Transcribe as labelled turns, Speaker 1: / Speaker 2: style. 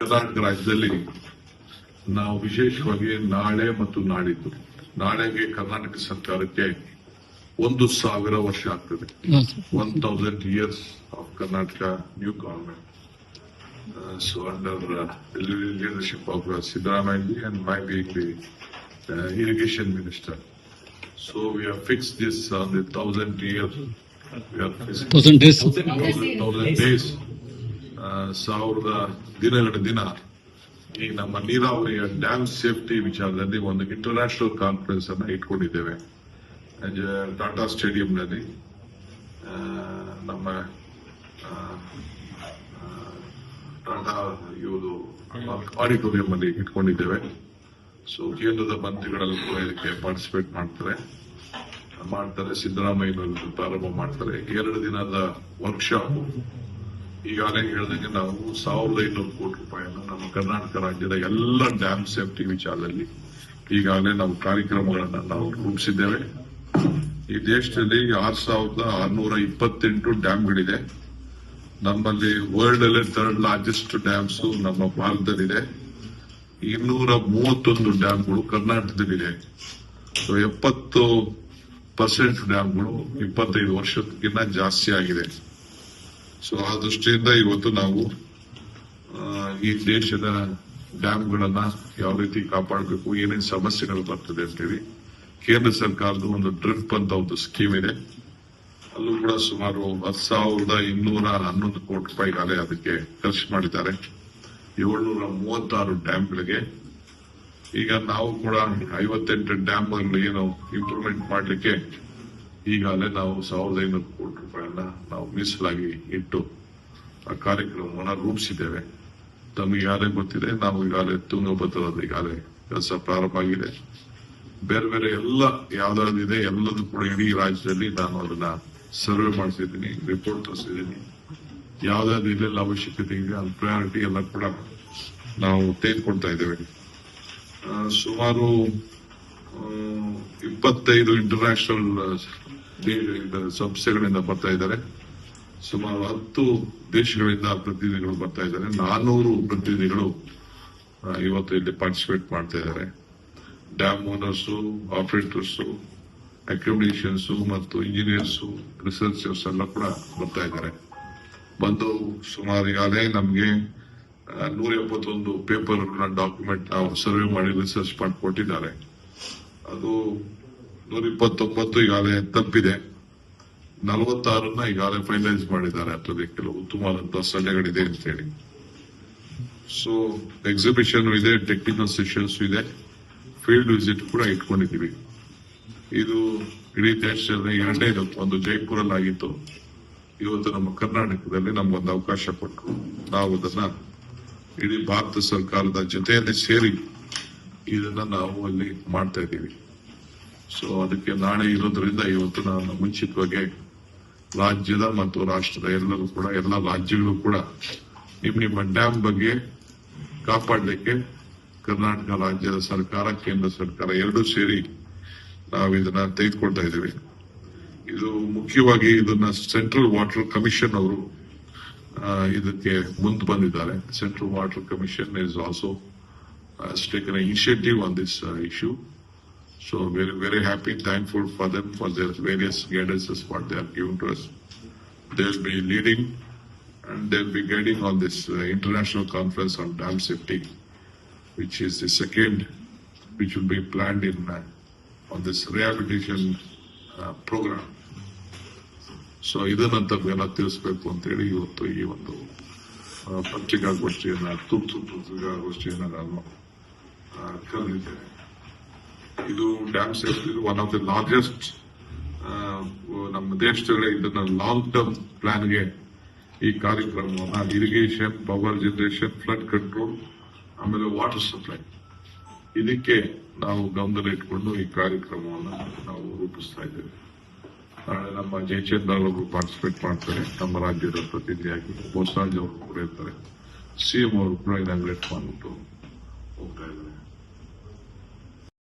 Speaker 1: ಕರ್ನಾಟಕ ರಾಜ್ಯದಲ್ಲಿ ನಾವು ವಿಶೇಷವಾಗಿ ನಾಳೆ ಮತ್ತು ನಾಡಿದ್ದು, ನಾಳೆಗೆ ಕರ್ನಾಟಕ ಸರ್ಕಾರಕ್ಕೆ 1,000 ವರ್ಷ ಆಗ್ತದೆ. 1000 years of Karnataka new government. So under the leadership of Siddaramaiah and my being the irrigation minister. So we have fixed this on the 1,000 years. We have fixed
Speaker 2: 1,000 days.
Speaker 1: 1,000 days. 1000 ದಿನಗಳ ದಿನ ಈ ನಮ್ಮ ನೀರಾವರಿಯ ಡ್ಯಾಮ್ ಸೇಫ್ಟಿ ವಿಚಾರದಲ್ಲಿ ಒಂದು international conference ಅನ್ನ ಇಟ್ಕೊಂಡಿದ್ದೇವೆ. ಟಾಟಾ ಸ್ಟೇಡಿಯಂನಲ್ಲಿ ನಮ್ಮ ಟಾಟಾ ಇವರು ಆಡಿಟೋರಿಯಂ ಅಲ್ಲಿ ಇಟ್ಕೊಂಡಿದ್ದೇವೆ. ಸೊ ಕೇಂದ್ರದ ಮಂತ್ರಿಗಳೆಲ್ಲ ಕೂಡ ಇದಕ್ಕೆ ಪಾರ್ಟಿಸಿಪೇಟ್ ಮಾಡ್ತಾರೆ. ಸಿದ್ದರಾಮಯ್ಯನವರು ಪ್ರಾರಂಭ ಮಾಡ್ತಾರೆ. 2 ದಿನದ ವರ್ಕ್ಶಾಪ್. ಈಗಾಗಲೇ ಹೇಳಿದಂಗೆ ನಾವು 1,500 ಕೋಟಿ ರೂಪಾಯಿಯನ್ನು ನಮ್ಮ ಕರ್ನಾಟಕ ರಾಜ್ಯದ ಎಲ್ಲ ಡ್ಯಾಮ್ ಸೇಫ್ಟಿ ವಿಚಾರದಲ್ಲಿ ಈಗಾಗಲೇ ನಾವು ಕಾರ್ಯಕ್ರಮಗಳನ್ನು ನಾವು ರೂಪಿಸಿದ್ದೇವೆ. ಈ ದೇಶದಲ್ಲಿ 6,628 ಡ್ಯಾಮ್ಗಳಿದೆ. ನಮ್ಮಲ್ಲಿ ವರ್ಲ್ಡ್ ಅಲ್ಲೇ 3rd ಲಾರ್ಜೆಸ್ಟ್ ಡ್ಯಾಮ್ಸ್ ನಮ್ಮ ಭಾರತದಲ್ಲಿದೆ. 231 ಡ್ಯಾಮ್ಗಳು ಕರ್ನಾಟಕದಲ್ಲಿದೆ. ಸೊ 70% ಡ್ಯಾಮ್ಗಳು 25 ವರ್ಷಕ್ಕಿಂತ ಜಾಸ್ತಿ ಆಗಿದೆ. ಸೊ ಆ ದೃಷ್ಟಿಯಿಂದ ಇವತ್ತು ನಾವು ಈ ದೇಶದ ಡ್ಯಾಮ್ಗಳನ್ನ ಯಾವ ರೀತಿ ಕಾಪಾಡಬೇಕು, ಏನೇನು ಸಮಸ್ಯೆಗಳು ಬರ್ತದೆ ಅಂತೇಳಿ ಕೇಂದ್ರ ಸರ್ಕಾರದ ಒಂದು ಡ್ರಿಪ್ ಅಂತ ಒಂದು ಸ್ಕೀಮ್ ಇದೆ. ಅಲ್ಲೂ ಕೂಡ ಸುಮಾರು 10,211 ಕೋಟಿ ರೂಪಾಯಿಗಾಲೇ ಅದಕ್ಕೆ ಖರ್ಚು ಮಾಡಿದ್ದಾರೆ. 736 ಡ್ಯಾಮ್ಗಳಿಗೆ. ಈಗ ನಾವು ಕೂಡ 58 ಡ್ಯಾಮ್ಗಳನ್ನು ಏನು ಇಂಪ್ರೂವ್ಮೆಂಟ್ ಮಾಡಲಿಕ್ಕೆ ಈಗಾಗಲೇ ನಾವು 1,500 ಕೋಟಿ ರೂಪಾಯಿಯನ್ನ ನಾವು ಮೀಸಲಾಗಿ ಇಟ್ಟು ಆ ಕಾರ್ಯಕ್ರಮವನ್ನು ರೂಪಿಸಿದ್ದೇವೆ. ತಮಗೆ ಈಗಾಗಲೇ ಗೊತ್ತಿದೆ, ನಾವು ಈಗಾಗಲೇ ತುಂಗಭದ್ರದ ಈಗಾಗಲೇ ಕೆಲಸ ಪ್ರಾರಂಭ ಆಗಿದೆ. ಬೇರೆ ಬೇರೆ ಎಲ್ಲ ಯಾವ್ದಾವ್ದಿದೆ ಎಲ್ಲದೂ ಕೂಡ ಇಡೀ ರಾಜ್ಯದಲ್ಲಿ ನಾನು ಅದನ್ನ ಸರ್ವೆ ಮಾಡಿಸಿದ್ದೀನಿ, ರಿಪೋರ್ಟ್ ತರಿಸಿದ್ದೀನಿ. ಯಾವ್ದಾದ್ರು ಇಲ್ಲೆಲ್ಲ ಅವಶ್ಯಕತೆ ಇದೆ ಅದು ಪ್ರಯಾರಿಟಿ ಎಲ್ಲ ಕೂಡ ನಾವು ತೆಗೆದುಕೊಳ್ತಾ ಇದ್ದೇವೆ. ಸುಮಾರು 25 ಇಂಟರ್ನ್ಯಾಷನಲ್ ಸಂಸ್ಥೆಗಳಿಂದ ಬರ್ತಾ ಇದ್ದಾರೆ. ಸುಮಾರು 10 ದೇಶಗಳಿಂದ ಪ್ರತಿನಿಧಿಗಳು ಬರ್ತಾ ಇದ್ದಾರೆ. 400 ಪ್ರತಿನಿಧಿಗಳು ಇವತ್ತು ಇಲ್ಲಿ ಪಾರ್ಟಿಸಿಪೇಟ್ ಮಾಡ್ತಾ ಇದ್ದಾರೆ. ಡ್ಯಾಮ್ ಓನರ್ಸು, ಆಪರೇಟರ್ಸು, ಅಕ್ಯುಮಿಡೇಷನ್ಸ್ ಮತ್ತು ಇಂಜಿನಿಯರ್ಸು, ರಿಸರ್ಚರ್ಸ್ ಎಲ್ಲ ಕೂಡ ಬರ್ತಾ ಇದ್ದಾರೆ. ಬಂದು ಸುಮಾರು ಈಗಾಗಲೇ ನಮಗೆ 171 ಪೇಪರ್ ಡಾಕ್ಯುಮೆಂಟ್ ನಾವು ಸರ್ವೆ ಮಾಡಿ ರಿಸರ್ಚ್ ಮಾಡಿ ಕೊಟ್ಟಿದ್ದಾರೆ. ಅದು 129 ಈಗಾಗಲೇ ತಪ್ಪಿದೆ. 46 ಈಗಾಗಲೇ ಫೈನಲೈಸ್ ಮಾಡಿದ್ದಾರೆ. ಅದರಲ್ಲಿ ಕೆಲವು ಉತ್ತಮವಾದಂತಹ ಸಲಹೆಗಳಿದೆ ಅಂತ ಹೇಳಿ. ಸೊ ಎಕ್ಸಿಬಿಷನ್ ಇದೆ, ಟೆಕ್ನಿಕಲ್ ಸೆಷನ್ಸ್ ಇದೆ, ಫೀಲ್ಡ್ ವಿಸಿಟ್ ಕೂಡ ಇಟ್ಕೊಂಡಿದ್ದೀವಿ. ಇದು ಇಡೀ ದೇಶದಲ್ಲಿ 2ನೇದು. ಒಂದು ಜೈಪುರಲ್ಲಿ ಆಗಿತ್ತು. ಇವತ್ತು ನಮ್ಮ ಕರ್ನಾಟಕದಲ್ಲಿ ನಮಗೊಂದು ಅವಕಾಶ ಕೊಟ್ಟರು. ನಾವು ಅದನ್ನ ಇಡೀ ಭಾರತ ಸರ್ಕಾರದ ಜೊತೆಯಲ್ಲಿ ಸೇರಿ ಇದನ್ನ ನಾವು ಅಲ್ಲಿ ಮಾಡ್ತಾ ಇದ್ದೀವಿ. ಸೊ ಅದಕ್ಕೆ ನಾಳೆ ಇರೋದ್ರಿಂದ ಇವತ್ತು ನಾನು ಮುಂಚಿತವಾಗಿ ರಾಜ್ಯದ ಮತ್ತು ರಾಷ್ಟ್ರದ ಎಲ್ಲರೂ ಕೂಡ ಎಲ್ಲ ರಾಜ್ಯಗಳು ಕೂಡ ನಿಮ್ಮ ಡ್ಯಾಮ್ ಬಗ್ಗೆ ಕಾಪಾಡಲಿಕ್ಕೆ ಕರ್ನಾಟಕ ರಾಜ್ಯದ ಸರ್ಕಾರ, ಕೇಂದ್ರ ಸರ್ಕಾರ ಎರಡೂ ಸೇರಿ ನಾವು ಇದನ್ನ ತೆಗೆದುಕೊಳ್ತಾ ಇದ್ದೀವಿ. ಇದು ಮುಖ್ಯವಾಗಿ ಇದನ್ನ ಸೆಂಟ್ರಲ್ ವಾಟರ್ ಕಮಿಷನ್ ಅವರು ಇದಕ್ಕೆ ಮುಂದೆ ಬಂದಿದ್ದಾರೆ. Central water commission is also taken an initiative on this issue. So very, very happy, thankful for them for their various guidances what they have given to us. They will be leading and they will be guiding on this international conference on dam safety, which is the second, which will be planned in on this rehabilitation program. So ಇದನ್ನಂತವೆಲ್ಲ ತಿಳಿಸಬೇಕು ಅಂತ ಹೇಳಿ ಇವತ್ತು ಈ ಒಂದು ಪತ್ರಿಕಾಗೋಷ್ಠಿಯನ್ನ ತುರ್ತು ಪತ್ರಿಕಾಗೋಷ್ಠಿಯನ್ನ ನಾನು ಕರೆದಿದ್ದೇನೆ. ಇದು dam safety one of the largest ನಮ್ಮ ದೇಶದಲ್ಲಿ ಇದನ್ನ ಲಾಂಗ್ ಟರ್ಮ್ ಪ್ಲಾನ್ಗೆ ಈ ಕಾರ್ಯಕ್ರಮವನ್ನ irrigation, power generation, flood control, ಆಮೇಲೆ ವಾಟರ್ ಸಪ್ಲೈ ಇದಕ್ಕೆ ನಾವು ಗಮನದಲ್ಲಿ ಇಟ್ಕೊಂಡು ಈ ಕಾರ್ಯಕ್ರಮವನ್ನ ನಾವು ರೂಪಿಸ್ತಾ ಇದ್ದೇವೆ. ನಾಳೆ ನಮ್ಮ ಜಯಚಂದ್ರ ಅವರು ಪಾರ್ಟಿಸಿಪೇಟ್ ಮಾಡ್ತಾರೆ. ನಮ್ಮ ರಾಜ್ಯದ ಪ್ರತಿನಿಧಿಯಾಗಿ ಬೋಸರಾಜ್ ಅವರು ಕೂಡ ಇರ್ತಾರೆ. ಸಿಎಂ ಅವರು ಕೂಡ ಇನಾಗ್ರೇಟ್ ಮಾಡಿಬಿಟ್ಟು ಹೋಗ್ತಾ ಇದ್ದಾರೆ.